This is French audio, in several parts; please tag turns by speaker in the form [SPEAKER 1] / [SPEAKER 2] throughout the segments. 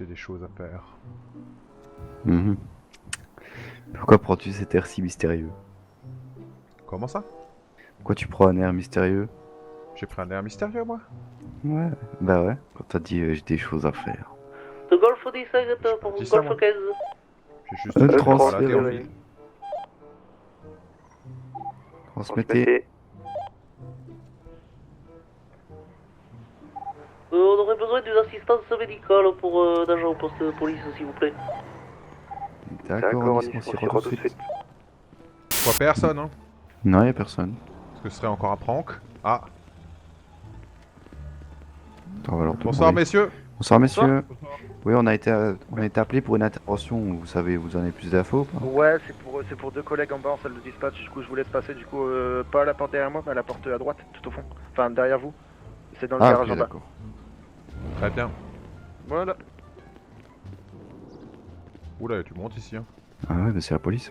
[SPEAKER 1] J'ai des choses à faire.
[SPEAKER 2] Mhm. Pourquoi prends-tu cet air si mystérieux?
[SPEAKER 1] Comment ça?
[SPEAKER 2] Pourquoi tu prends un air mystérieux?
[SPEAKER 1] J'ai pris un air mystérieux, moi?
[SPEAKER 2] Ouais, bah ouais, quand t'as dit j'ai des choses à faire.
[SPEAKER 3] De Golf 17
[SPEAKER 1] J'ai pas
[SPEAKER 3] pour
[SPEAKER 1] dit ça,
[SPEAKER 3] Golf
[SPEAKER 1] moi.
[SPEAKER 3] 15.
[SPEAKER 1] J'ai juste fait me balader en
[SPEAKER 2] Transféré.
[SPEAKER 1] ville.
[SPEAKER 2] Transmettez.
[SPEAKER 3] On aurait besoin d'une assistance médicale pour d'agent au poste de police, s'il vous plaît.
[SPEAKER 2] D'accord, Nice, on s'y rend tout de suite.
[SPEAKER 1] Je vois personne, hein.
[SPEAKER 2] Non, y'a personne.
[SPEAKER 1] Est-ce que ce serait encore un prank? Ah.
[SPEAKER 2] Attends, on va leur
[SPEAKER 1] Bonsoir,
[SPEAKER 2] demander.
[SPEAKER 1] messieurs.
[SPEAKER 2] Bonsoir, messieurs. Oui, on a été appelé pour une intervention. Vous savez, vous en avez plus d'infos ou pas?
[SPEAKER 4] Ouais, c'est pour deux collègues en bas en salle de dispatch. Du coup, je vous laisse passer. Du coup, pas à la porte derrière moi, mais à la porte à droite, tout au fond. Enfin, derrière vous. C'est dans le
[SPEAKER 2] Ah,
[SPEAKER 4] garage
[SPEAKER 2] ok,
[SPEAKER 4] en bas.
[SPEAKER 2] d'accord.
[SPEAKER 1] Très bien.
[SPEAKER 4] Voilà.
[SPEAKER 1] Oula, tu montes ici, hein.
[SPEAKER 2] Ah ouais, bah c'est la police.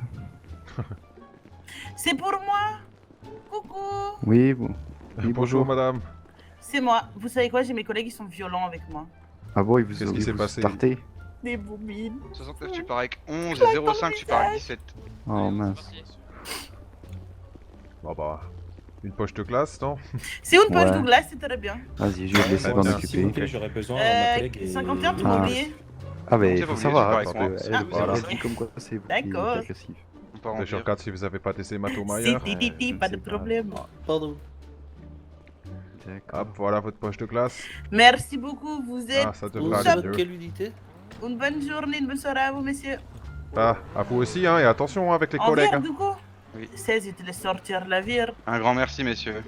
[SPEAKER 5] C'est pour moi. Coucou.
[SPEAKER 2] Oui, bon. Oui,
[SPEAKER 1] Bonjour, madame.
[SPEAKER 5] C'est moi. Vous savez quoi, j'ai mes collègues qui sont violents avec moi.
[SPEAKER 2] Ah bon,
[SPEAKER 1] Qu'est-ce qui s'est passé?
[SPEAKER 2] starté?
[SPEAKER 5] Des boubines.
[SPEAKER 6] 69 tu pars avec 11 et 05 tu pars avec 17.
[SPEAKER 2] Oh mince.
[SPEAKER 1] Bon bah, une poche de classe, non?
[SPEAKER 5] C'est une poche
[SPEAKER 2] Ouais.
[SPEAKER 5] Douglas, c'est très bien.
[SPEAKER 2] Vas-y, je vais te laisser
[SPEAKER 1] Ouais,
[SPEAKER 2] m'en
[SPEAKER 1] bien.
[SPEAKER 7] S'il vous
[SPEAKER 2] occuper.
[SPEAKER 7] plaît, j'aurais besoin ma collègue et...
[SPEAKER 5] 51, tu
[SPEAKER 2] Ah.
[SPEAKER 5] m'as oublié.
[SPEAKER 2] Ah bah,
[SPEAKER 6] Non,
[SPEAKER 2] il
[SPEAKER 6] c'est
[SPEAKER 2] faut
[SPEAKER 6] pas
[SPEAKER 2] savoir,
[SPEAKER 6] obligé,
[SPEAKER 2] hein,
[SPEAKER 6] c'est
[SPEAKER 2] parce
[SPEAKER 6] pas
[SPEAKER 2] que
[SPEAKER 5] avec moi.
[SPEAKER 2] elle dit comme quoi c'est vous qui êtes
[SPEAKER 5] D'accord.
[SPEAKER 2] agressif.
[SPEAKER 6] On part en
[SPEAKER 1] Je
[SPEAKER 6] vire.
[SPEAKER 1] regarde si vous avez pas des hématomes
[SPEAKER 5] C'est
[SPEAKER 1] ailleurs.
[SPEAKER 5] titi, pas de problème.
[SPEAKER 7] Pardon.
[SPEAKER 2] D'accord.
[SPEAKER 1] Hop, voilà votre poche de classe.
[SPEAKER 5] Merci beaucoup, vous êtes
[SPEAKER 1] Ah, ça
[SPEAKER 7] Vous
[SPEAKER 1] devrait aller
[SPEAKER 7] êtes
[SPEAKER 1] mieux.
[SPEAKER 7] quelle unité?
[SPEAKER 5] une bonne journée, une bonne soirée à vous, messieurs.
[SPEAKER 1] Ah, à vous aussi, hein, et attention avec les
[SPEAKER 5] En
[SPEAKER 1] collègues.
[SPEAKER 5] vire,
[SPEAKER 1] Hein.
[SPEAKER 5] du coup
[SPEAKER 6] Oui.
[SPEAKER 5] 16, il te laisse sortir la vire.
[SPEAKER 6] Un grand merci, messieurs.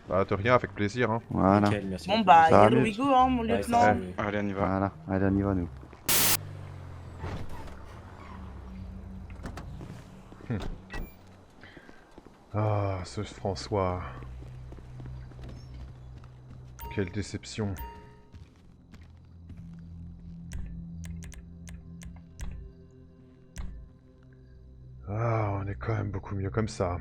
[SPEAKER 1] Bah, de rien, avec plaisir. Hein.
[SPEAKER 2] Voilà.
[SPEAKER 7] Nickel, merci.
[SPEAKER 5] Bon bah,
[SPEAKER 2] Ça
[SPEAKER 5] here
[SPEAKER 2] va,
[SPEAKER 5] we go, hein, mon
[SPEAKER 7] Ouais,
[SPEAKER 5] lieutenant.
[SPEAKER 7] ça va, oui.
[SPEAKER 6] Allez, on y va.
[SPEAKER 2] Voilà. Allez, on y va, nous.
[SPEAKER 1] Ah, ce François. Quelle déception. Ah, on est quand même beaucoup mieux comme ça.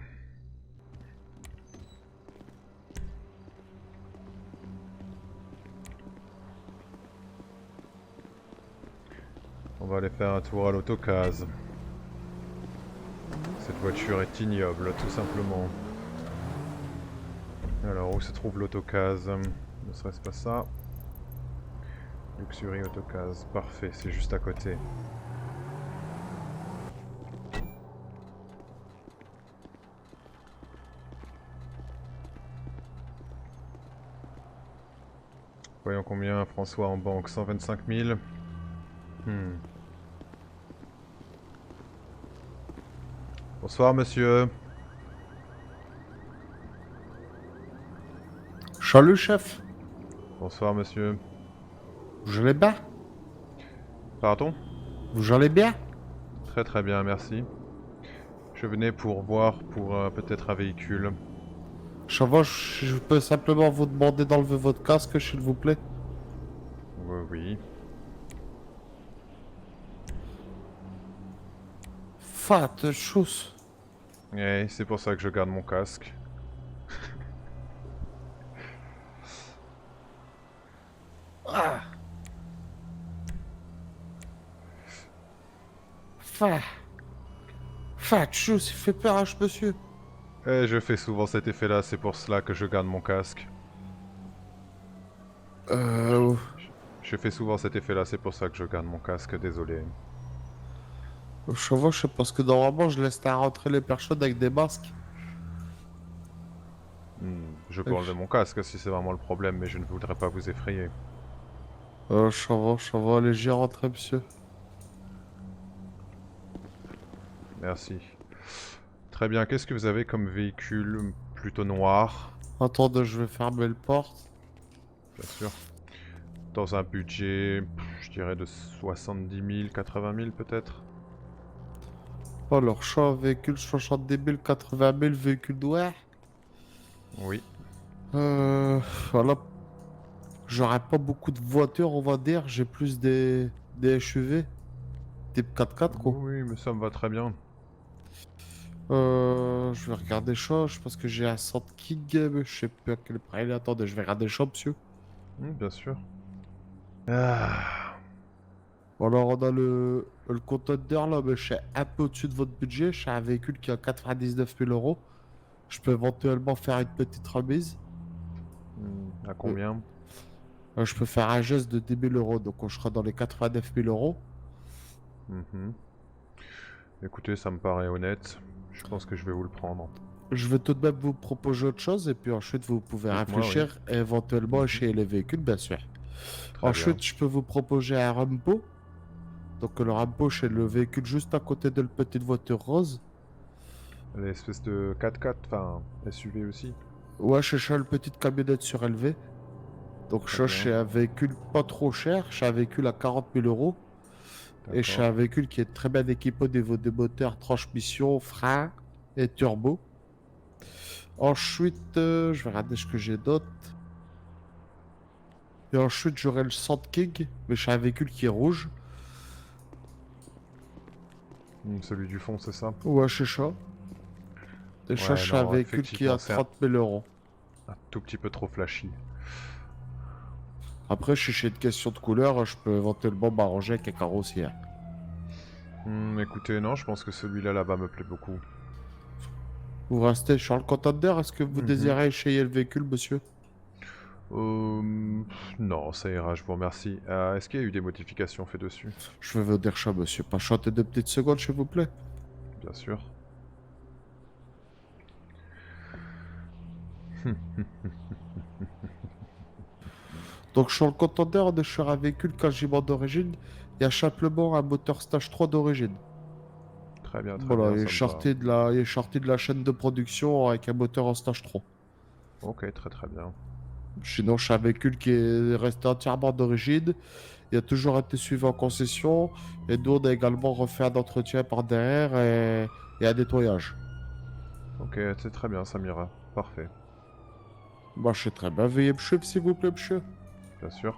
[SPEAKER 1] On va aller faire un tour à l'autocase. Cette voiture est ignoble, tout simplement. Alors, où se trouve l'autocase? Ne serait-ce pas ça? Luxury autocase, parfait, c'est juste à côté. Voyons combien François en banque, 125 000. Bonsoir monsieur.
[SPEAKER 8] Salut chef,
[SPEAKER 1] Bonsoir monsieur.
[SPEAKER 8] vous allez bien?
[SPEAKER 1] Pardon?
[SPEAKER 8] Vous allez bien?
[SPEAKER 1] Très très bien, merci. Je venais pour voir pour peut-être un véhicule.
[SPEAKER 8] Ça va, je peux simplement vous demander d'enlever votre casque s'il vous plaît?
[SPEAKER 1] Oui, oui.
[SPEAKER 8] Fat chose.
[SPEAKER 1] Et c'est pour ça que je garde mon casque.
[SPEAKER 8] Ah. Fat chose, il fait peur à ce monsieur.
[SPEAKER 1] Et je fais souvent cet effet-là, c'est pour cela que je garde mon casque. Je fais souvent cet effet-là, c'est pour ça que je garde mon casque, désolé.
[SPEAKER 8] Ça va, je sais parce que normalement je laisse rentrer les personnes avec des masques.
[SPEAKER 1] Je peux enlever mon casque si c'est vraiment le problème, mais je ne voudrais pas vous effrayer.
[SPEAKER 8] Ça va, allez-y rentrer monsieur.
[SPEAKER 1] Merci. Très bien, qu'est-ce que vous avez comme véhicule plutôt noir?
[SPEAKER 8] Attendez, je vais fermer le porte.
[SPEAKER 1] Bien sûr. Dans un budget, je dirais de 70 000, 80 000 peut-être?
[SPEAKER 8] Alors, choix véhicule 70 000, 80 000, véhicule noir.
[SPEAKER 1] Oui.
[SPEAKER 8] Voilà. J'aurais pas beaucoup de voitures, on va dire. J'ai plus des SUV. Type 4x4, quoi.
[SPEAKER 1] Oui, mais ça me va très bien.
[SPEAKER 8] Je vais regarder ça. Je pense que j'ai un Sand King. Mais je sais pas à quel prix il est. Attendez, je vais regarder ça, monsieur.
[SPEAKER 1] Bien sûr. Ah,
[SPEAKER 8] Alors on a le conteneur là, mais je suis un peu au-dessus de votre budget. Je suis un véhicule qui a 99 000 euros. Je peux éventuellement faire une petite remise.
[SPEAKER 1] à combien?
[SPEAKER 8] Je peux faire un geste de 10 000 euros, donc on sera dans les 89 000 euros.
[SPEAKER 1] Mhm. Écoutez, ça me paraît honnête. Je pense que je vais vous le prendre.
[SPEAKER 8] Je vais tout de même vous proposer autre chose et puis ensuite vous pouvez
[SPEAKER 1] Dites-moi,
[SPEAKER 8] réfléchir et éventuellement
[SPEAKER 1] Mhm.
[SPEAKER 8] échanger les véhicules, bien sûr.
[SPEAKER 1] Très
[SPEAKER 8] Ensuite,
[SPEAKER 1] bien.
[SPEAKER 8] je peux vous proposer un Rambo. Donc le Rambo, c'est le véhicule juste à côté de la petite voiture rose.
[SPEAKER 1] L'espèce de 4x4, enfin SUV aussi.
[SPEAKER 8] Ouais, je cherche une petite camionnette surélevée. Donc
[SPEAKER 1] Très
[SPEAKER 8] je
[SPEAKER 1] bien.
[SPEAKER 8] suis un véhicule pas trop cher. Je suis un véhicule à 40 000 euros. Et je suis un
[SPEAKER 1] D'accord.
[SPEAKER 8] véhicule qui est très bien équipé au niveau des moteurs, transmission, frein et turbo. Ensuite, je vais regarder ce que j'ai d'autre. Et ensuite, j'aurai le Sand King, mais je suis un véhicule qui est rouge.
[SPEAKER 1] Celui du fond, c'est ça?
[SPEAKER 8] Ouais, c'est ça. Et ça,
[SPEAKER 1] Ouais,
[SPEAKER 8] je suis un
[SPEAKER 1] non,
[SPEAKER 8] véhicule qui a
[SPEAKER 1] effectivement, c'est
[SPEAKER 8] 30 000 euros.
[SPEAKER 1] un tout petit peu trop flashy.
[SPEAKER 8] Après, si j'ai une question de couleur, je peux éventuellement m'arranger avec un carrossier.
[SPEAKER 1] Écoutez, non, je pense que celui-là là-bas me plaît beaucoup.
[SPEAKER 8] Vous restez sur le conteneur. Est-ce que vous
[SPEAKER 1] Mhm.
[SPEAKER 8] désirez échayer le véhicule, monsieur?
[SPEAKER 1] Non, ça ira, je vous remercie. Est-ce qu'il y a eu des modifications faites dessus?
[SPEAKER 8] Je vais vous dire ça, monsieur. Patientez 2 petites secondes, s'il vous plaît.
[SPEAKER 1] Bien sûr.
[SPEAKER 8] Donc, sur le conteneur, on est sur un véhicule quasiment d'origine. Il y a simplement un moteur stage 3 d'origine.
[SPEAKER 1] Très bien, très
[SPEAKER 8] Voilà,
[SPEAKER 1] bien,
[SPEAKER 8] il est
[SPEAKER 1] ça me
[SPEAKER 8] sorti il est sorti de la chaîne de production avec un moteur en stage 3.
[SPEAKER 1] va. Ok, très très bien.
[SPEAKER 8] Sinon, c'est un véhicule qui est resté entièrement d'origine. Il a toujours été suivi en concession. Et nous, on a également refait un entretien par derrière et un nettoyage.
[SPEAKER 1] Ok, c'est très bien, ça m'ira. Parfait,
[SPEAKER 8] Bah, je sais très bien. Veuillez me suivre, s'il vous plaît, monsieur.
[SPEAKER 1] bien sûr.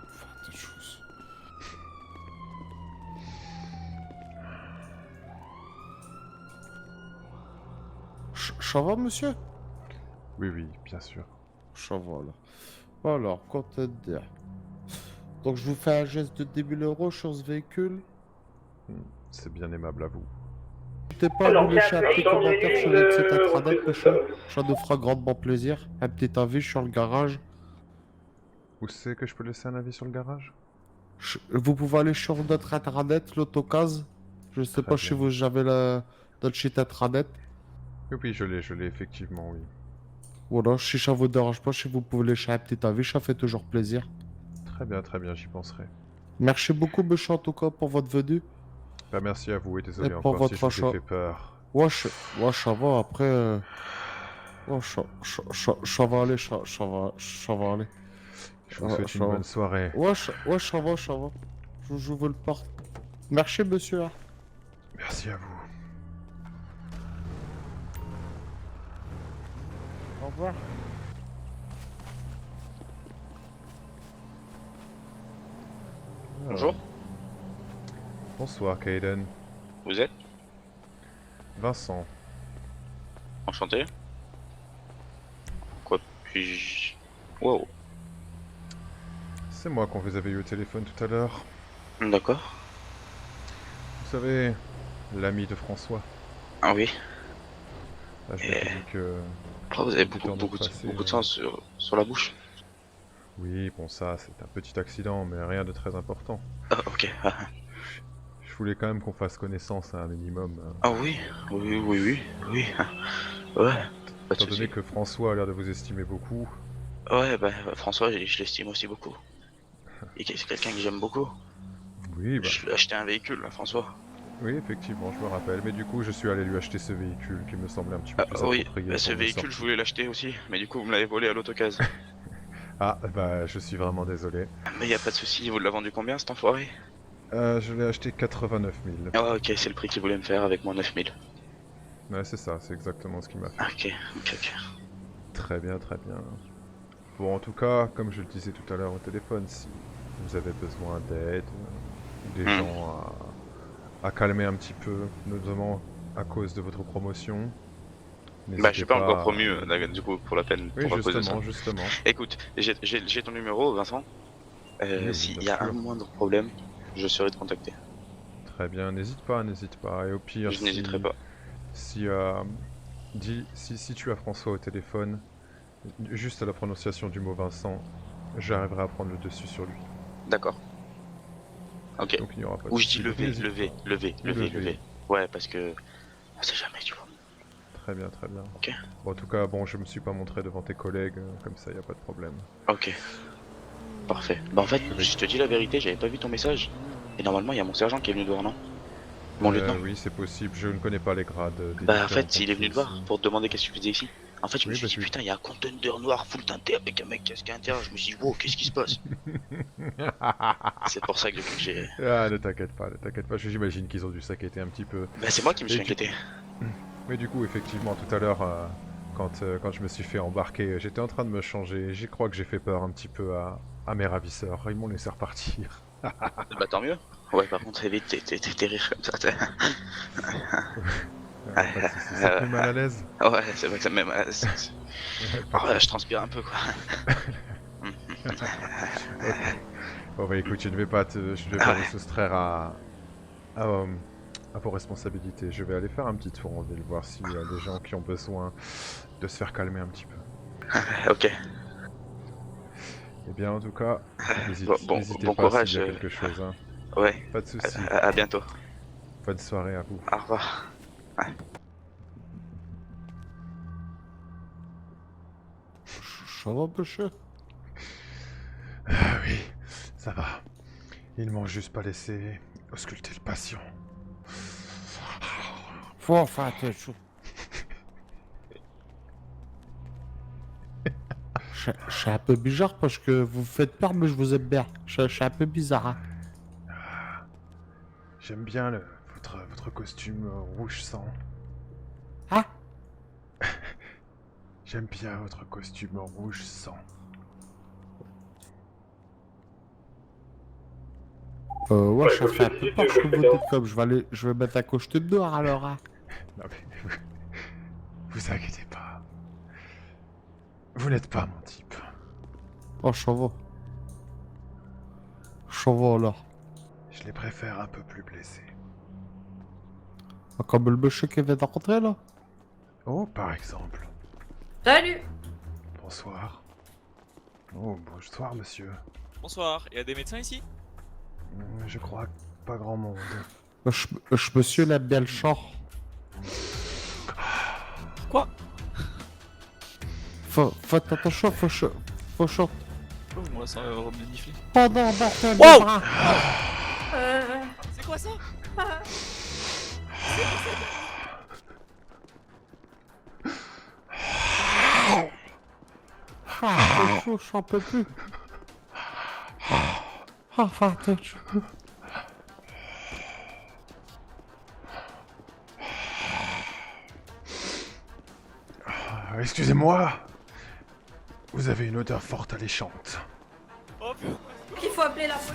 [SPEAKER 8] Enfin, des choses. Ça va, monsieur?
[SPEAKER 1] Oui, oui, bien sûr.
[SPEAKER 8] Ça va, là. Alors, conteneur. Donc, je vous fais un geste de 10 000 euros sur ce véhicule.
[SPEAKER 1] C'est bien aimable à vous.
[SPEAKER 8] N'hésitez pas à nous laisser un petit commentaire sur notre site intranet, monsieur. Ça nous fera grandement plaisir. Un petit avis sur le garage.
[SPEAKER 1] Où c'est que je peux laisser un avis sur le garage?
[SPEAKER 8] Vous pouvez aller sur notre intranet, l'autocase. Je sais
[SPEAKER 1] Très
[SPEAKER 8] pas si
[SPEAKER 1] bien.
[SPEAKER 8] vous avez notre site intranet.
[SPEAKER 1] Oui, oui, je l'ai effectivement, oui.
[SPEAKER 8] Voilà, si ça vous dérange pas, si vous pouvez laisser un petit avis, ça fait toujours plaisir.
[SPEAKER 1] Très bien, j'y penserai.
[SPEAKER 8] Merci beaucoup, monsieur, en tout cas, pour votre venue.
[SPEAKER 1] Bah, merci à vous et désolé
[SPEAKER 8] Et pour
[SPEAKER 1] encore si
[SPEAKER 8] votre
[SPEAKER 1] je vous ai
[SPEAKER 8] achat.
[SPEAKER 1] fait peur.
[SPEAKER 8] Ouais, ça va, après... Ouais, ça va aller, ça va aller.
[SPEAKER 1] Je vous souhaite une bonne soirée.
[SPEAKER 8] Ouais, ça va. Je vous le porte. Merci, monsieur.
[SPEAKER 1] Merci à vous.
[SPEAKER 8] Au revoir.
[SPEAKER 6] Bonjour,
[SPEAKER 1] Bonsoir, Kaden.
[SPEAKER 6] vous êtes
[SPEAKER 1] Vincent.
[SPEAKER 6] enchanté. Quoi puis-je... Wow,
[SPEAKER 1] C'est moi qu'on vous avait eu au téléphone tout à l'heure.
[SPEAKER 6] d'accord.
[SPEAKER 1] Vous savez, l'ami de François.
[SPEAKER 6] Ah oui,
[SPEAKER 1] Là, je m'étais dit que...
[SPEAKER 6] oh, vous avez
[SPEAKER 1] Du
[SPEAKER 6] beaucoup,
[SPEAKER 1] temps de
[SPEAKER 6] beaucoup,
[SPEAKER 1] passer,
[SPEAKER 6] beaucoup de sang sur la bouche.
[SPEAKER 1] Oui, bon ça, c'est un petit accident, mais rien de très important.
[SPEAKER 6] Ah, ok. Ah,
[SPEAKER 1] Je voulais quand même qu'on fasse connaissance à un minimum. Hein.
[SPEAKER 6] ah oui, oui. Ouais, pas de
[SPEAKER 1] Étant donné
[SPEAKER 6] soucis.
[SPEAKER 1] que François a l'air de vous estimer beaucoup,
[SPEAKER 6] Ouais, bah François, je l'estime aussi beaucoup. Et c'est quelqu'un que j'aime beaucoup.
[SPEAKER 1] oui, bah,
[SPEAKER 6] Je lui ai acheté un véhicule, là, François.
[SPEAKER 1] oui, effectivement, je me rappelle. Mais du coup, je suis allé lui acheter ce véhicule qui me semblait un petit peu
[SPEAKER 6] Ah,
[SPEAKER 1] plus
[SPEAKER 6] oui,
[SPEAKER 1] approprié.
[SPEAKER 6] bah, ce
[SPEAKER 1] pour vos
[SPEAKER 6] véhicule,
[SPEAKER 1] sorties.
[SPEAKER 6] je voulais l'acheter aussi, mais du coup, vous me l'avez volé à l'autocase.
[SPEAKER 1] Ah, bah, je suis vraiment désolé.
[SPEAKER 6] Mais y a pas de soucis, vous l'avez vendu combien, cet enfoiré?
[SPEAKER 1] Je l'ai acheté 89 000.
[SPEAKER 6] Ah ouais, ok, c'est le prix qu'il voulait me faire avec mon 9000.
[SPEAKER 1] Ouais, c'est ça, c'est exactement ce qu'il m'a fait.
[SPEAKER 6] Ok.
[SPEAKER 1] Très bien, très bien. Bon, en tout cas, comme je le disais tout à l'heure au téléphone, si vous avez besoin d'aide, ou des gens à calmer un petit peu, notamment à cause de votre promotion,
[SPEAKER 6] Bah, je
[SPEAKER 1] N'hésitez
[SPEAKER 6] suis pas encore
[SPEAKER 1] à-
[SPEAKER 6] promu, du coup, pour la peine,
[SPEAKER 1] Oui,
[SPEAKER 6] pour à cause de ça.
[SPEAKER 1] justement, justement.
[SPEAKER 6] Écoute, j'ai ton numéro, Vincent.
[SPEAKER 1] Oui,
[SPEAKER 6] S'il
[SPEAKER 1] bien
[SPEAKER 6] y a
[SPEAKER 1] sûr.
[SPEAKER 6] un moindre problème, je serai te contacter.
[SPEAKER 1] Très bien, n'hésite pas, n'hésite pas. Et au pire,
[SPEAKER 6] Je n'hésiterai pas.
[SPEAKER 1] si, si tu as François au téléphone, juste à la prononciation du mot Vincent, j'arriverai à prendre le dessus sur lui.
[SPEAKER 6] D'accord. Ok.
[SPEAKER 1] Donc il n'y aura pas de
[SPEAKER 6] Ou je
[SPEAKER 1] souci.
[SPEAKER 6] dis
[SPEAKER 1] Donc, n'hésite pas.
[SPEAKER 6] lever. Ouais, parce que on sait jamais, tu vois.
[SPEAKER 1] Très bien, très bien.
[SPEAKER 6] Ok.
[SPEAKER 1] Bon, en tout cas, bon, je me suis pas montré devant tes collègues, comme ça, il n'y a pas de problème.
[SPEAKER 6] Ok. Parfait. Bah en fait, je te dis la vérité, j'avais pas vu ton message. Et normalement, il y a mon sergent qui est venu te voir, non? Mon lieutenant.
[SPEAKER 1] Oui, c'est possible, je ne connais pas les grades. Des
[SPEAKER 6] Bah en
[SPEAKER 1] différentes
[SPEAKER 6] fait, il est venu te voir
[SPEAKER 1] entreprises.
[SPEAKER 6] pour te demander qu'est-ce que tu faisais ici. En fait, je me
[SPEAKER 1] Oui,
[SPEAKER 6] suis
[SPEAKER 1] bah,
[SPEAKER 6] dit,
[SPEAKER 1] tu-
[SPEAKER 6] putain, il y a un conteneur noir full teinté avec un mec casqué à l'intérieur. Je me suis dit, wow, qu'est-ce qui se passe? C'est pour ça que depuis que j'ai.
[SPEAKER 1] Ah, ne t'inquiète pas, j'imagine qu'ils ont dû s'inquiéter un petit peu.
[SPEAKER 6] Bah c'est moi qui me suis
[SPEAKER 1] Et tu-
[SPEAKER 6] inquiété.
[SPEAKER 1] Mais du coup, effectivement, tout à l'heure, quand je me suis fait embarquer, j'étais en train de me changer. Je crois que j'ai fait peur un petit peu à mes ravisseurs. Ils m'ont laissé repartir.
[SPEAKER 6] Bah tant mieux. Ouais, par contre, évite tes rires comme ça.
[SPEAKER 1] Pas de soucis, ça te met mal à l'aise.
[SPEAKER 6] Ouais, c'est vrai que ça me met mal. Oh, là, je transpire un peu quoi.
[SPEAKER 1] Bon, bah écoute, je ne vais pas vous soustraire à vos responsabilités. Je vais aller faire un petit tour en ville, voir s'il y a des gens qui ont besoin de se faire calmer un petit peu.
[SPEAKER 6] Ok.
[SPEAKER 1] Eh bien, en tout cas, n'hésitez
[SPEAKER 6] bon
[SPEAKER 1] pas
[SPEAKER 6] courage.
[SPEAKER 1] s'il y a quelque chose. Hein.
[SPEAKER 6] Ouais.
[SPEAKER 1] Pas de soucis.
[SPEAKER 6] À bientôt.
[SPEAKER 1] Bonne soirée à vous.
[SPEAKER 6] Au revoir.
[SPEAKER 8] Ça va, monsieur?
[SPEAKER 1] Ah oui, ça va. Ils m'ont juste pas laissé ausculter le patient.
[SPEAKER 8] Faut faire attention. Je suis un peu bizarre parce que vous me faites peur, mais je vous aime bien. Je suis un peu bizarre. Hein.
[SPEAKER 1] J'aime bien votre costume rouge sang.
[SPEAKER 8] Ah,
[SPEAKER 1] J'aime bien votre costume rouge sang.
[SPEAKER 8] ouais, ça fait un peu peur ce que vous dites comme je vais mettre un costume noir alors. Hein.
[SPEAKER 1] Non mais vous inquiétez pas. Vous n'êtes pas mon type.
[SPEAKER 8] Oh, ça va. Ça va alors.
[SPEAKER 1] Je les préfère un peu plus blessés.
[SPEAKER 8] Ah, comme le monsieur qui vient de rentrer là.
[SPEAKER 1] Oh, par exemple.
[SPEAKER 7] Salut!
[SPEAKER 1] Bonsoir. Oh, bonsoir monsieur.
[SPEAKER 9] Bonsoir, il y a des médecins ici?
[SPEAKER 1] Je crois que pas grand monde.
[SPEAKER 8] Monsieur l'aime bien le chant.
[SPEAKER 9] Quoi?
[SPEAKER 8] Faites attention, faut chanter.
[SPEAKER 9] Oh, moi ça va me nifler.
[SPEAKER 8] Oh non, bordel de
[SPEAKER 9] Wow.
[SPEAKER 8] bras.
[SPEAKER 9] C'est quoi ça?
[SPEAKER 8] Ah, c'est chaud, j'en peux plus. Ah, fais attention.
[SPEAKER 1] Excusez-moi. Vous avez une odeur forte alléchante.
[SPEAKER 9] Oh putain.
[SPEAKER 7] Il faut appeler la police.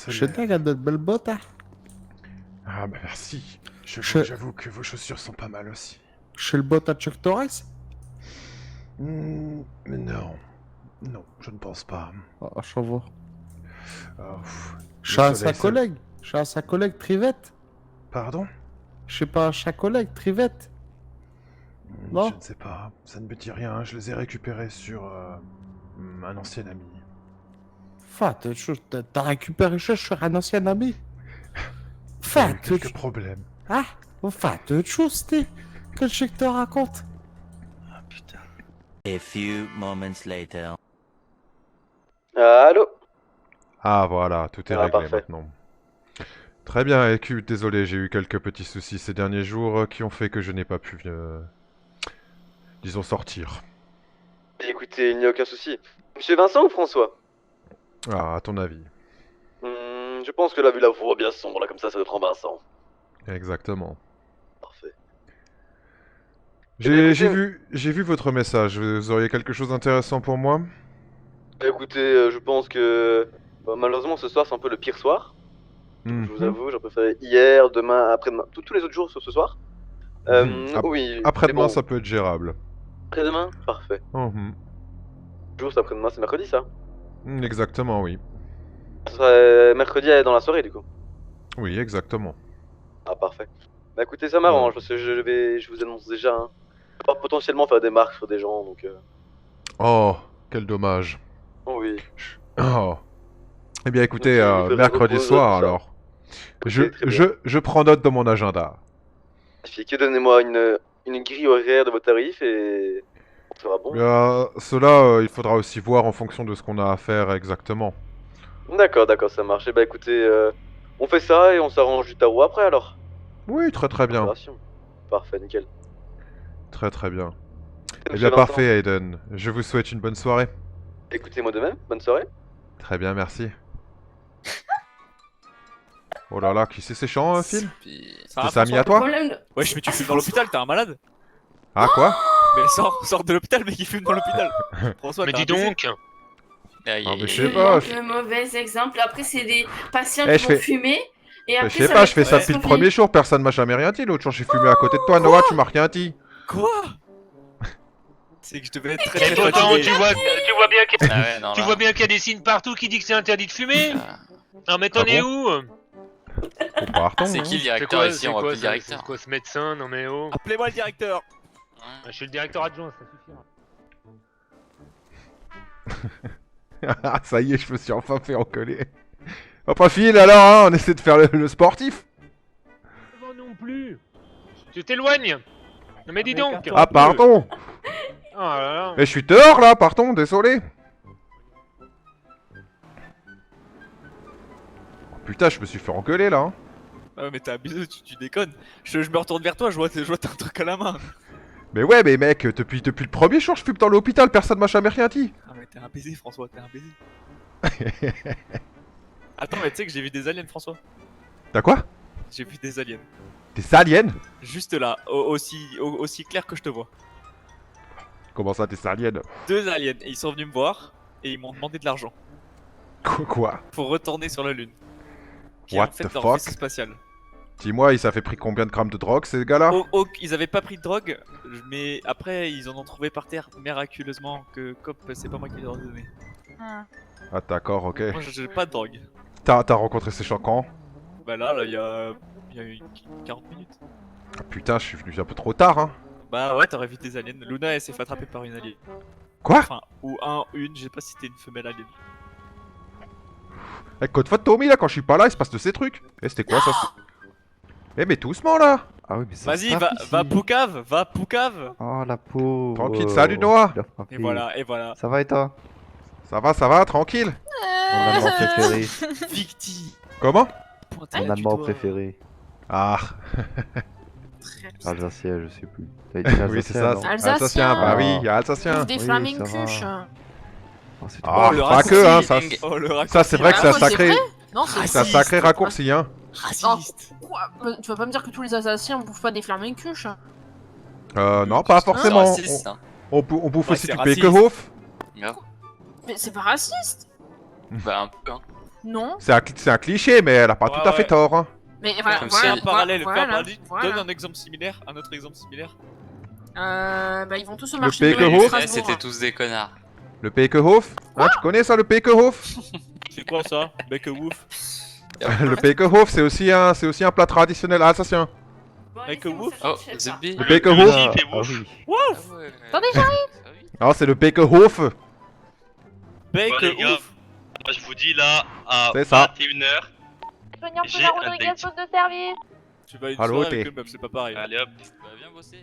[SPEAKER 8] Je sais qu'il y a de belles bottes, hein.
[SPEAKER 1] Ah bah merci. J'avoue que vos chaussures sont pas mal aussi.
[SPEAKER 8] Chez le bot à Chuck Torres?
[SPEAKER 1] Mais non. Non, je ne pense pas.
[SPEAKER 8] Ah, ça va.
[SPEAKER 1] Le
[SPEAKER 8] Chez un
[SPEAKER 1] soleil,
[SPEAKER 8] sa collègue. Chez un sa collègue Trivette.
[SPEAKER 1] Pardon?
[SPEAKER 8] Je sais pas, chez un collègue Trivette. Non?
[SPEAKER 1] Je ne sais pas. Ça ne me dit rien. Je les ai récupérés sur un ancien ami.
[SPEAKER 8] Enfin, t'as récupéré ça sur un ancien ami?
[SPEAKER 1] J'ai
[SPEAKER 8] Enfin,
[SPEAKER 1] eu quelques problèmes.
[SPEAKER 8] Ah, enfin, de choses, t'es. Que je te raconte.
[SPEAKER 6] Ah putain.
[SPEAKER 10] A few moments later.
[SPEAKER 4] Allô?
[SPEAKER 1] Ah voilà, tout est
[SPEAKER 4] Ah,
[SPEAKER 1] réglé
[SPEAKER 4] parfait.
[SPEAKER 1] maintenant. Très bien, écoute, désolé, j'ai eu quelques petits soucis ces derniers jours qui ont fait que je n'ai pas pu, disons, sortir.
[SPEAKER 11] Écoutez, il n'y a aucun souci. Monsieur Vincent ou François?
[SPEAKER 1] Ah, à ton avis.
[SPEAKER 11] Je pense que la vue la voit bien sombre, là, comme ça doit être en Vincent.
[SPEAKER 1] Exactement.
[SPEAKER 11] Parfait.
[SPEAKER 1] J'ai vu votre message. Vous auriez quelque chose d'intéressant pour moi?
[SPEAKER 11] Écoutez, je pense que malheureusement ce soir c'est un peu le pire soir. Je vous avoue, j'aurais préféré hier, demain, après-demain, tous les autres jours sur ce soir. Oui.
[SPEAKER 1] Après-demain,
[SPEAKER 11] mais bon.
[SPEAKER 1] ça peut être gérable.
[SPEAKER 11] Après-demain? Parfait.
[SPEAKER 1] Mhm.
[SPEAKER 11] Le jour c'est après-demain, c'est mercredi ça?
[SPEAKER 1] Exactement, oui.
[SPEAKER 11] Ce sera mercredi dans la soirée du coup.
[SPEAKER 1] Oui, exactement.
[SPEAKER 11] Ah parfait. Bah écoutez, ça m'arrange parce que je vous annonce déjà. Hein. Je vais potentiellement faire des marques sur des gens donc.
[SPEAKER 1] Oh, quel dommage.
[SPEAKER 11] Oh oui.
[SPEAKER 1] Oh. Eh bien, écoutez,
[SPEAKER 11] Donc, je vous
[SPEAKER 1] mercredi
[SPEAKER 11] repose
[SPEAKER 1] soir
[SPEAKER 11] ça.
[SPEAKER 1] alors.
[SPEAKER 11] Écoutez, très bien.
[SPEAKER 1] Je prends note de mon agenda.
[SPEAKER 11] Que donnez-moi une grille horaire de vos tarifs et on sera bon.
[SPEAKER 1] Cela, il faudra aussi voir en fonction de ce qu'on a à faire exactement.
[SPEAKER 11] D'accord, ça marche. Et bah écoutez, on fait ça et on s'arrange du tarot après alors.
[SPEAKER 1] Oui, très très bien.
[SPEAKER 11] Opération. Parfait, nickel.
[SPEAKER 1] Très très bien. Eh
[SPEAKER 11] Monsieur
[SPEAKER 1] bien,
[SPEAKER 11] Vincent,
[SPEAKER 1] parfait, Aiden. Je vous souhaite une bonne soirée.
[SPEAKER 11] écoutez-moi de même, bonne soirée.
[SPEAKER 1] Très bien, merci. Oh là là, qui c'est chants, Phil? C'est Samy à toi?
[SPEAKER 9] Wesh, mais tu fumes dans l'hôpital, t'es un malade?
[SPEAKER 1] Ah, quoi?
[SPEAKER 9] Mais sors de l'hôpital, mec, il fume dans l'hôpital. François,
[SPEAKER 12] Mais
[SPEAKER 9] t'es
[SPEAKER 12] dis
[SPEAKER 9] un baiser.
[SPEAKER 12] donc.
[SPEAKER 1] Ah, mais je sais pas.
[SPEAKER 7] Le mauvais exemple. Après, c'est des patients
[SPEAKER 1] Eh,
[SPEAKER 7] qui vont fumer. Et après,
[SPEAKER 1] Je sais
[SPEAKER 7] ça
[SPEAKER 1] pas,
[SPEAKER 7] va
[SPEAKER 1] je fais
[SPEAKER 7] être
[SPEAKER 1] ça depuis le premier jour, personne m'a jamais rien dit. L'autre jour, j'ai fumé à côté de toi, Noah, tu m'as rien dit.
[SPEAKER 9] Quoi? C'est que je devais être très
[SPEAKER 12] Et
[SPEAKER 9] très
[SPEAKER 12] pourtant,
[SPEAKER 9] fatigué.
[SPEAKER 12] tu vois bien qu'il
[SPEAKER 6] Tu
[SPEAKER 12] vois bien qu'il y a des signes partout qui disent que c'est interdit de fumer. Non mais t'en
[SPEAKER 1] Ah
[SPEAKER 12] es
[SPEAKER 1] bon?
[SPEAKER 12] où?
[SPEAKER 1] Oh, partons,
[SPEAKER 6] C'est
[SPEAKER 1] hein.
[SPEAKER 6] qui le directeur ici? On va plus le
[SPEAKER 12] C'est
[SPEAKER 6] directeur.
[SPEAKER 12] quoi ce médecin? Non mais oh.
[SPEAKER 9] Appelez-moi le directeur.
[SPEAKER 12] Je suis le directeur adjoint, ça suffira.
[SPEAKER 1] Ah, ça y est, je me suis enfin fait encoller. Oh, pas Phil, alors, hein, on essaie de faire le sportif.
[SPEAKER 12] Non non plus. Tu t'éloignes. Non mais dis donc.
[SPEAKER 1] Ah, pardon.
[SPEAKER 12] Oh là là.
[SPEAKER 1] Et je suis dehors, là, pardon, désolé. Oh, putain, je me suis fait engueuler, là. Hein.
[SPEAKER 9] Ah ouais, mais t'es abusé, tu déconnes. Je me retourne vers toi, je vois t'as un truc à la main.
[SPEAKER 1] Mais ouais, mais mec, depuis le premier jour, je fume dans l'hôpital, personne m'a jamais rien dit.
[SPEAKER 9] Ah mais t'es un baiser, François, t'es un baiser. Attends, mais tu sais que j'ai vu des aliens, François.
[SPEAKER 1] T'as quoi?
[SPEAKER 9] J'ai vu des aliens.
[SPEAKER 1] Des aliens?
[SPEAKER 9] Juste là, aussi clair que je te vois.
[SPEAKER 1] Comment ça, des aliens?
[SPEAKER 9] 2 aliens, et ils sont venus me voir, et ils m'ont demandé de l'argent.
[SPEAKER 1] Quoi?
[SPEAKER 9] Pour retourner sur la lune. Qui est
[SPEAKER 1] What
[SPEAKER 9] en fait
[SPEAKER 1] the
[SPEAKER 9] leur
[SPEAKER 1] fuck?
[SPEAKER 9] vaisseau spatial.
[SPEAKER 1] Dis-moi, ça fait pris combien de grammes de drogue, ces gars-là?
[SPEAKER 9] Ils avaient pas pris de drogue, mais après ils en ont trouvé par terre miraculeusement que Cop, c'est pas moi qui leur ai donné.
[SPEAKER 1] Ah, d'accord, ok.
[SPEAKER 9] Moi j'ai pas de drogue.
[SPEAKER 1] T'as rencontré ces gens quand?
[SPEAKER 9] Bah là il y a eu 40 minutes.
[SPEAKER 1] Ah, putain, je suis venu un peu trop tard, hein.
[SPEAKER 9] Bah ouais, t'aurais vu des aliens. Luna elle s'est fait attraper par une alien.
[SPEAKER 1] Quoi?
[SPEAKER 9] Enfin, ou une, je sais pas si c'était une femelle alien.
[SPEAKER 1] Avec code fois de Tommy, là, quand je suis pas là, il se passe de ces trucs. Eh, c'était quoi ça? Eh, mais doucement, là.
[SPEAKER 2] Ah oui, mais ça
[SPEAKER 9] Vas-y,
[SPEAKER 2] se tape
[SPEAKER 9] va
[SPEAKER 2] ici.
[SPEAKER 9] Poucave.
[SPEAKER 2] Oh la pauvre.
[SPEAKER 1] Tranquille, salut, Noah.
[SPEAKER 2] Il a frappé.
[SPEAKER 9] Et voilà.
[SPEAKER 2] Ça va et toi?
[SPEAKER 1] Ça va, tranquille.
[SPEAKER 2] Mon allemand préféré.
[SPEAKER 9] Victime.
[SPEAKER 1] Comment?
[SPEAKER 2] Mon allemand préféré.
[SPEAKER 1] Ah,
[SPEAKER 2] Alsacien, je sais plus. T'as dit
[SPEAKER 1] oui, c'est ça.
[SPEAKER 2] non
[SPEAKER 1] Alsacien, bah oui, il y a Alsacien.
[SPEAKER 7] Des
[SPEAKER 2] Oui,
[SPEAKER 7] flaming
[SPEAKER 2] ça va.
[SPEAKER 7] cuches.
[SPEAKER 2] Oh, c'est
[SPEAKER 1] Ah,
[SPEAKER 9] Oh, le
[SPEAKER 1] pas que, hein, ça,
[SPEAKER 9] raccourci. Oh, le
[SPEAKER 1] ça c'est vrai que c'est un
[SPEAKER 7] Ah, ouais,
[SPEAKER 1] sacré,
[SPEAKER 7] Non,
[SPEAKER 1] c'est un sacré raccourci, hein.
[SPEAKER 9] Raciste.
[SPEAKER 7] Quoi? Tu vas pas me dire que tous les Alsaciens bouffent pas des flaming cuches?
[SPEAKER 1] Non, pas forcément.
[SPEAKER 6] raciste, hein.
[SPEAKER 1] On bouffe
[SPEAKER 9] Ouais,
[SPEAKER 1] aussi
[SPEAKER 9] c'est
[SPEAKER 1] du
[SPEAKER 9] raciste.
[SPEAKER 1] Bekehof.
[SPEAKER 7] Mais c'est pas raciste.
[SPEAKER 6] Bah un peu, hein.
[SPEAKER 7] Non.
[SPEAKER 1] C'est un cliché, mais elle a pas
[SPEAKER 9] Ouais,
[SPEAKER 1] tout à fait
[SPEAKER 9] ouais.
[SPEAKER 1] tort, hein.
[SPEAKER 7] Mais voilà,
[SPEAKER 6] Comme
[SPEAKER 9] Fais
[SPEAKER 6] c'est
[SPEAKER 9] un parallèle,
[SPEAKER 7] voilà,
[SPEAKER 9] Donne un exemple similaire, un autre exemple similaire.
[SPEAKER 7] Bah ils vont tous au
[SPEAKER 1] Le
[SPEAKER 7] marché de
[SPEAKER 1] Bekehof.
[SPEAKER 7] Strasbourg.
[SPEAKER 6] C'était tous des connards.
[SPEAKER 1] Le Bekehof. Hein, tu connais ça, le Bekehof?
[SPEAKER 9] C'est quoi ça? Bec ouf.
[SPEAKER 1] Le Bekehof, c'est aussi un plat traditionnel alsacien.
[SPEAKER 9] Avec ouf.
[SPEAKER 6] Oh, Zumbi.
[SPEAKER 1] Le Bekehof.
[SPEAKER 2] Ah, ah oui.
[SPEAKER 7] Attendez, j'arrive.
[SPEAKER 1] Non, c'est le Bekehof.
[SPEAKER 9] Bec
[SPEAKER 12] les gars.
[SPEAKER 9] ouf.
[SPEAKER 12] Moi je vous dis là à
[SPEAKER 1] C'est ça.
[SPEAKER 12] 21h. J'ai
[SPEAKER 7] Sonia
[SPEAKER 12] un
[SPEAKER 7] Rodriguez,
[SPEAKER 12] date.
[SPEAKER 7] poste de service.
[SPEAKER 9] Tu vas une
[SPEAKER 1] Allô,
[SPEAKER 9] soirée
[SPEAKER 1] t'es-
[SPEAKER 9] avec eux, meuf, c'est pas pareil.
[SPEAKER 12] Allez hop.
[SPEAKER 6] Bah viens bosser.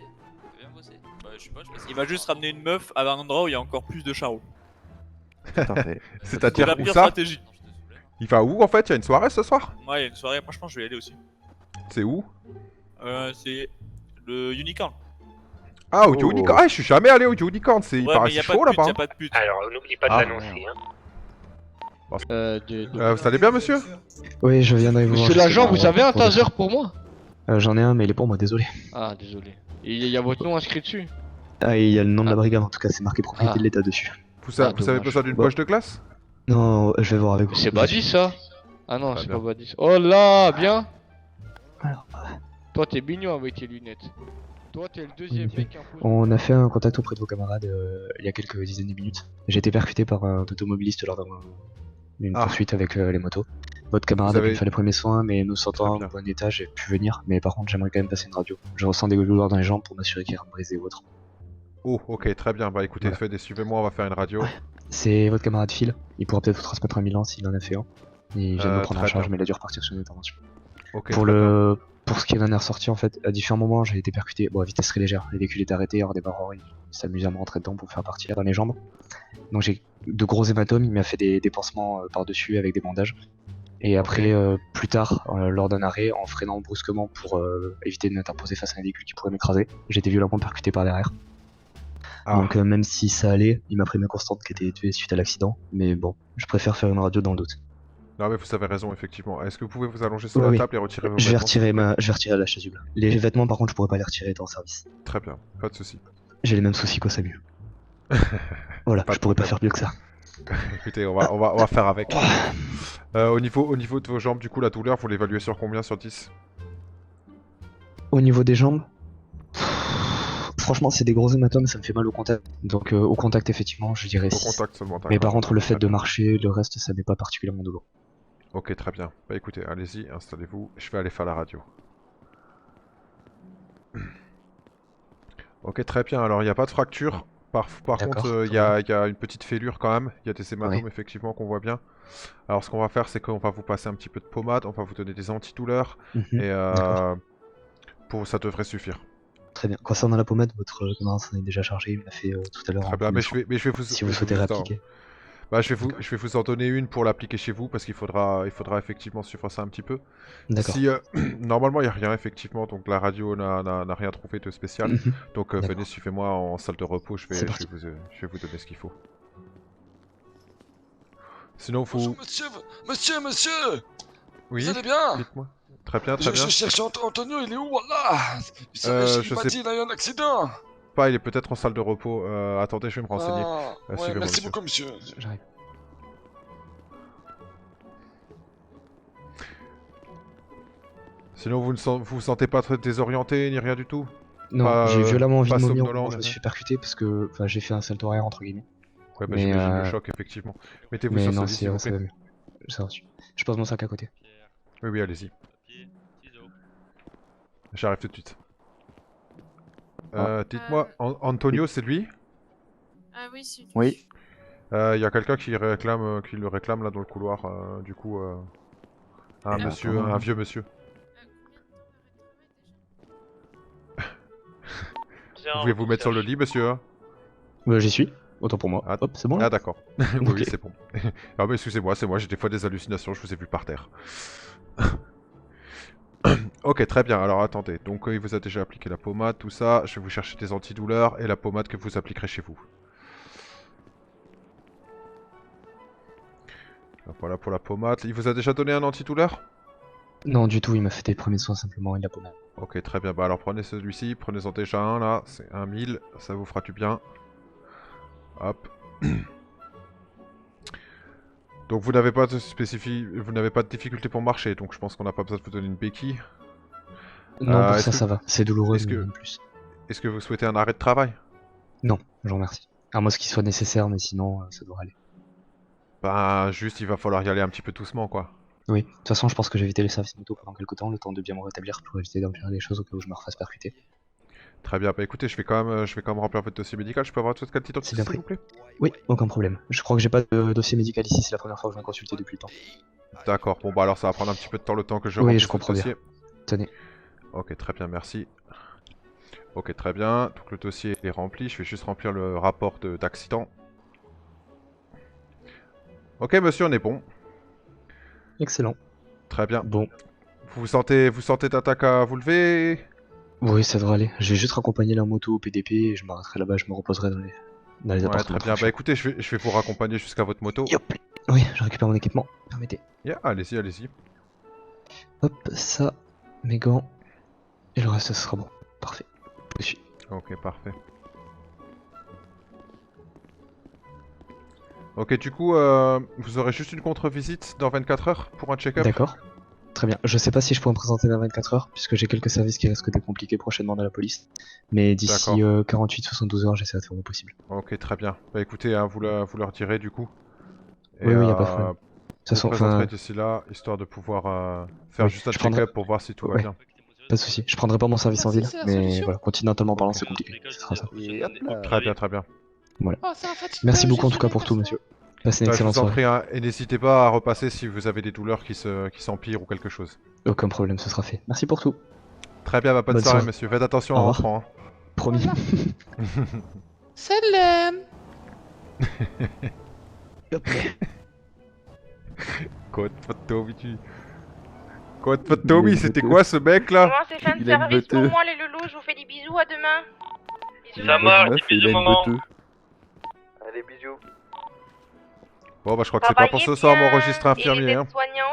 [SPEAKER 6] Bah je sais pas, je passe.
[SPEAKER 9] Il va juste ramener une meuf à un endroit où il y a encore plus de charros.
[SPEAKER 2] Tout à fait.
[SPEAKER 9] C'est
[SPEAKER 1] C'est-à-dire
[SPEAKER 9] la
[SPEAKER 1] où
[SPEAKER 9] pire
[SPEAKER 1] ça?
[SPEAKER 9] stratégie.
[SPEAKER 1] Il va où en fait? Il y a une soirée ce soir?
[SPEAKER 9] Ouais, il y a une soirée, moi je pense que je vais y aller aussi.
[SPEAKER 1] C'est où?
[SPEAKER 9] C'est le Unicorn.
[SPEAKER 1] Ah, au
[SPEAKER 2] Oh.
[SPEAKER 1] Unicorn. Ah, je suis jamais allé au Unicorn. Il
[SPEAKER 9] Ouais,
[SPEAKER 1] paraît
[SPEAKER 9] mais y a
[SPEAKER 1] si
[SPEAKER 9] pas
[SPEAKER 1] chaud
[SPEAKER 9] de pute,
[SPEAKER 1] là-bas.
[SPEAKER 9] y a pas de pute.
[SPEAKER 12] Alors n'oublie pas de
[SPEAKER 1] Ah.
[SPEAKER 12] l'annoncer. Hein.
[SPEAKER 1] Vous allez bien, monsieur?
[SPEAKER 13] Oui, je viendrai vous voir.
[SPEAKER 14] Monsieur l'agent, vous avez un taser pour moi?
[SPEAKER 13] J'en ai un, mais il est pour moi, désolé.
[SPEAKER 14] Ah, désolé.
[SPEAKER 12] Il y a votre nom inscrit dessus.
[SPEAKER 13] Ah, il y a le nom de la brigade, en tout cas, c'est marqué propriété de l'État dessus.
[SPEAKER 1] Vous avez besoin d'une poche de glace?
[SPEAKER 13] Non, je vais voir avec vous.
[SPEAKER 12] C'est Badis ça? Ah non,
[SPEAKER 1] Très
[SPEAKER 12] c'est
[SPEAKER 1] bien.
[SPEAKER 12] pas Badis. Oh là, bien.
[SPEAKER 13] Alors,
[SPEAKER 12] Toi t'es mignon avec tes lunettes. Toi t'es le deuxième mec imposé.
[SPEAKER 13] on a fait un contact auprès de vos camarades il y a quelques dizaines de minutes. J'ai été percuté par un automobiliste lors d'une poursuite avec les motos. Votre camarade
[SPEAKER 1] Vous
[SPEAKER 13] a pu
[SPEAKER 1] avez-
[SPEAKER 13] me faire les premiers soins, mais nous sentant en bon état, j'ai pu venir. Mais par contre, j'aimerais quand même passer une radio. Je ressens des douleurs dans les jambes pour m'assurer qu'il n'y a rien de brisé ou autre.
[SPEAKER 1] Oh, ok, très bien. Bah écoutez, suivez-moi, on va faire une radio.
[SPEAKER 13] C'est votre camarade Phil. Il pourra peut-être vous transmettre un bilan s'il en a fait un. Et il vient de me prendre en
[SPEAKER 1] très
[SPEAKER 13] charge,
[SPEAKER 1] bien.
[SPEAKER 13] mais il a dû repartir sur une intervention.
[SPEAKER 1] Ok,
[SPEAKER 13] Pour
[SPEAKER 1] très
[SPEAKER 13] le pour ce qui est d'un air sorti, en fait, à différents moments, j'ai été percuté. Bon, à vitesse très légère. Le véhicule est arrêté hors des barreaux. Il s'amuse à me rentrer dedans pour me faire partir dans les jambes. Donc j'ai de gros hématomes. Il m'a fait des pansements par-dessus avec des bandages. Et après, plus tard, lors d'un arrêt, en freinant brusquement pour éviter de m'interposer face à un véhicule qui pourrait m'écraser, j'ai été violemment percuté par derrière.
[SPEAKER 1] Ah.
[SPEAKER 13] Donc même si ça allait, il m'a pris ma constante qui était tuée suite à l'accident. Mais bon, je préfère faire une radio dans le doute.
[SPEAKER 1] Non mais vous avez raison, effectivement. Est-ce que vous pouvez vous allonger sur
[SPEAKER 13] Ouais,
[SPEAKER 1] la
[SPEAKER 13] oui.
[SPEAKER 1] table et retirer vos
[SPEAKER 13] Je vais
[SPEAKER 1] vêtements, s'il vous plaît
[SPEAKER 13] retirer la chasuble. Les vêtements, par contre, je pourrais pas les retirer étant en service.
[SPEAKER 1] Très bien, pas de soucis.
[SPEAKER 13] J'ai les mêmes soucis qu'au SAMU. Voilà, je pourrais pas faire mieux que ça.
[SPEAKER 1] Écoutez, on va faire avec. Au niveau de vos jambes, du coup, la douleur, vous l'évaluez sur combien sur 10?
[SPEAKER 13] Au niveau des jambes, franchement, c'est des gros hématomes, ça me fait mal au contact. Donc au contact, effectivement, je dirais
[SPEAKER 1] Au
[SPEAKER 13] 6.
[SPEAKER 1] contact seulement,
[SPEAKER 13] Mais par
[SPEAKER 1] d'accord.
[SPEAKER 13] contre, le fait de marcher, le reste, ça n'est pas particulièrement douloureux.
[SPEAKER 1] Ok, très bien. Bah écoutez, allez-y, installez-vous. Je vais aller faire la radio. Ok, très bien. Alors, il n'y a pas de fracture. Par
[SPEAKER 13] D'accord,
[SPEAKER 1] contre, il y a une petite fêlure quand même. Il y a des hématomes,
[SPEAKER 13] Ouais.
[SPEAKER 1] effectivement, qu'on voit bien. Alors, ce qu'on va faire, c'est qu'on va vous passer un petit peu de pommade. On va vous donner des antidouleurs.
[SPEAKER 13] Mhm,
[SPEAKER 1] Et
[SPEAKER 13] d'accord.
[SPEAKER 1] ça devrait suffire.
[SPEAKER 13] Très bien. Concernant la pommade, votre camarade s'en est déjà chargé, il me l'a fait tout à l'heure.
[SPEAKER 1] Très
[SPEAKER 13] en
[SPEAKER 1] bien, mais
[SPEAKER 13] premier
[SPEAKER 1] je vais vous...
[SPEAKER 13] soin. Si vous souhaitez
[SPEAKER 1] en-
[SPEAKER 13] réappliquer.
[SPEAKER 1] Bah, je vais vous en donner une pour l'appliquer chez vous parce qu'il faudra effectivement suivre ça un petit peu.
[SPEAKER 13] D'accord.
[SPEAKER 1] Si, normalement, il n'y a rien, effectivement, donc la radio n'a rien trouvé de spécial.
[SPEAKER 13] Mhm.
[SPEAKER 1] Donc,
[SPEAKER 13] D'accord.
[SPEAKER 1] venez, suivez-moi en salle de repos, je
[SPEAKER 13] C'est
[SPEAKER 1] vais
[SPEAKER 13] parti.
[SPEAKER 1] vous donner ce qu'il faut. Sinon,
[SPEAKER 14] Bonjour
[SPEAKER 1] vous...
[SPEAKER 14] monsieur.
[SPEAKER 1] Oui,
[SPEAKER 14] Vous allez bien?
[SPEAKER 1] dites-moi. Très bien, très bien.
[SPEAKER 14] Je cherche Antonio, il est où? Voilà.
[SPEAKER 1] je
[SPEAKER 14] Il m'a
[SPEAKER 1] sais
[SPEAKER 14] dit, il a eu un accident.
[SPEAKER 1] pas, il est peut-être en salle de repos. Attendez, je vais me renseigner.
[SPEAKER 14] Ah, ouais,
[SPEAKER 1] Suivez-moi,
[SPEAKER 14] merci
[SPEAKER 1] monsieur.
[SPEAKER 14] beaucoup monsieur.
[SPEAKER 13] J'arrive.
[SPEAKER 1] Sinon, vous vous sentez pas très désorienté, ni rien du tout?
[SPEAKER 13] Non,
[SPEAKER 1] Pas,
[SPEAKER 13] j'ai violemment envie
[SPEAKER 1] pas
[SPEAKER 13] de vomir au
[SPEAKER 1] somnolent,
[SPEAKER 13] moment où je me
[SPEAKER 1] ni
[SPEAKER 13] suis percuté parce que j'ai fait un salto arrière entre guillemets.
[SPEAKER 1] Ouais, bah
[SPEAKER 13] Mais,
[SPEAKER 1] j'imagine le choc, effectivement. Mettez-vous
[SPEAKER 13] Mais
[SPEAKER 1] sur
[SPEAKER 13] non,
[SPEAKER 1] ce lit, s'il vous
[SPEAKER 13] ça
[SPEAKER 1] plaît.
[SPEAKER 13] va mieux. Ça va, je pose mon sac à côté.
[SPEAKER 1] Oui, oui, allez-y. J'arrive tout de suite. Dites-moi, Antonio, c'est lui?
[SPEAKER 7] Ah oui, c'est lui.
[SPEAKER 13] Oui.
[SPEAKER 1] Il y a quelqu'un qui le réclame là dans le couloir, du coup, un monsieur, un vieux monsieur. Vous pouvez vous mettre sur le lit, monsieur? Hein?
[SPEAKER 13] J'y suis. Autant pour moi. Hop, c'est bon là.
[SPEAKER 1] Ah d'accord. Oui,
[SPEAKER 13] Ok.
[SPEAKER 1] oui, c'est bon. Ah mais excusez-moi, c'est moi, j'ai des fois des hallucinations, je vous ai vu par terre. Ok, très bien, alors attendez. Donc il vous a déjà appliqué la pommade, tout ça. Je vais vous chercher des antidouleurs et la pommade que vous appliquerez chez vous. Voilà pour la pommade. Il vous a déjà donné un antidouleur?
[SPEAKER 13] Non, du tout, il m'a fait des premiers soins simplement, il a pommade.
[SPEAKER 1] Ok, très bien. Bah alors prenez celui-ci, prenez-en déjà un là, c'est un 1000, ça vous fera du bien. Hop. Donc vous n'avez pas de difficulté pour marcher, donc je pense qu'on n'a pas besoin de vous donner une béquille.
[SPEAKER 13] Non, pour
[SPEAKER 1] est-ce
[SPEAKER 13] ça,
[SPEAKER 1] que-
[SPEAKER 13] ça va. C'est douloureux,
[SPEAKER 1] est-ce
[SPEAKER 13] mais
[SPEAKER 1] que-
[SPEAKER 13] rien de plus.
[SPEAKER 1] Est-ce que vous souhaitez un arrêt de travail?
[SPEAKER 13] Non, je vous remercie. À moins ce qui soit nécessaire, mais sinon, ça devrait aller.
[SPEAKER 1] Bah juste il va falloir y aller un petit peu doucement quoi.
[SPEAKER 13] Oui, de toute façon, je pense que j'ai évité les services moto pendant quelques temps, le temps de bien me rétablir pour éviter d'empirer les choses au cas où je me refasse percuter.
[SPEAKER 1] Très bien, bah écoutez, je vais quand même remplir votre dossier médical, je peux avoir votre carte d'identité
[SPEAKER 13] C'est bien
[SPEAKER 1] s'il
[SPEAKER 13] pris.
[SPEAKER 1] vous plaît?
[SPEAKER 13] Oui, aucun problème. Je crois que j'ai pas de dossier médical ici, c'est la première fois que je viens consulter depuis le temps.
[SPEAKER 1] D'accord, bon bah alors ça va prendre un petit peu de temps le temps que je
[SPEAKER 13] Oui,
[SPEAKER 1] remplisse
[SPEAKER 13] je
[SPEAKER 1] votre
[SPEAKER 13] comprends bien.
[SPEAKER 1] dossier.
[SPEAKER 13] Tenez.
[SPEAKER 1] Ok, très bien, merci. Ok, très bien, donc le dossier est rempli, je vais juste remplir le rapport d'accident. Ok monsieur, on est bon.
[SPEAKER 13] Excellent.
[SPEAKER 1] Très bien.
[SPEAKER 13] Bon.
[SPEAKER 1] Vous sentez d'attaque à vous lever?
[SPEAKER 13] Oui, ça devrait aller. Je vais juste raccompagner la moto au PDP et je m'arrêterai là-bas, je me reposerai dans les
[SPEAKER 1] Ouais,
[SPEAKER 13] appartements.
[SPEAKER 1] très bien, bah écoutez, je vais vous raccompagner jusqu'à votre moto.
[SPEAKER 13] Oui, je récupère mon équipement, permettez.
[SPEAKER 1] Yeah, allez-y, allez-y.
[SPEAKER 13] Hop, ça, mes gants, et le reste, ce sera bon. Parfait. dessus.
[SPEAKER 1] Ok, parfait. Ok, du coup, vous aurez juste une contre-visite dans 24 heures pour un check-up.
[SPEAKER 13] D'accord. Très bien. Je sais pas si je pourrais me présenter dans 24 heures, puisque j'ai quelques services qui risquent d'être compliqués prochainement dans la police. Mais d'ici 48-72 heures, j'essaierai de faire mon possible.
[SPEAKER 1] Ok, très bien. Bah écoutez, hein, vous leur direz du coup.
[SPEAKER 13] Oui, y a pas de problème. De toute
[SPEAKER 1] Vous
[SPEAKER 13] façon,
[SPEAKER 1] présenterez d'ici là, histoire de pouvoir faire
[SPEAKER 13] oui,
[SPEAKER 1] juste un
[SPEAKER 13] je prendrai-
[SPEAKER 1] check-up pour voir si tout va
[SPEAKER 13] Ouais.
[SPEAKER 1] bien.
[SPEAKER 13] Pas de soucis. Je prendrai pas mon service en ville,
[SPEAKER 12] c'est la
[SPEAKER 13] mais
[SPEAKER 12] solution.
[SPEAKER 13] voilà, continentalement parlant, c'est compliqué. Ce sera ça.
[SPEAKER 1] Très bien, très bien.
[SPEAKER 13] Voilà.
[SPEAKER 12] Oh, c'est un fatigant,
[SPEAKER 13] Merci beaucoup en
[SPEAKER 12] j'ai
[SPEAKER 13] tout cas
[SPEAKER 12] fait
[SPEAKER 13] pour tout,
[SPEAKER 12] mon
[SPEAKER 13] monsieur. Passez une
[SPEAKER 1] Bah, je
[SPEAKER 13] excellente
[SPEAKER 1] vous en
[SPEAKER 13] soirée.
[SPEAKER 1] prie, hein, et n'hésitez pas à repasser si vous avez des douleurs qui s'empirent ou quelque chose.
[SPEAKER 13] Aucun problème, ce sera fait. Merci pour tout.
[SPEAKER 1] Très bien, bah, bonne
[SPEAKER 13] Bonne
[SPEAKER 1] soirée,
[SPEAKER 13] soirée.
[SPEAKER 1] monsieur. Faites attention
[SPEAKER 13] Au
[SPEAKER 1] en
[SPEAKER 13] revoir.
[SPEAKER 1] rentrant. hein.
[SPEAKER 13] Promis.
[SPEAKER 12] Salam.
[SPEAKER 1] Code photo, Code photo, c'était quoi ce mec là?
[SPEAKER 7] Bon, c'est fin de
[SPEAKER 2] Il a une
[SPEAKER 7] service pour
[SPEAKER 2] botte.
[SPEAKER 7] moi, les loulous. Je vous fais des bisous, à demain. Bisous.
[SPEAKER 2] Ça marche, bisous maman.
[SPEAKER 11] Allez, bisous.
[SPEAKER 1] Bon, bah, je crois que c'est pas pour ce soir mon registre infirmier. Hein.
[SPEAKER 7] Soignant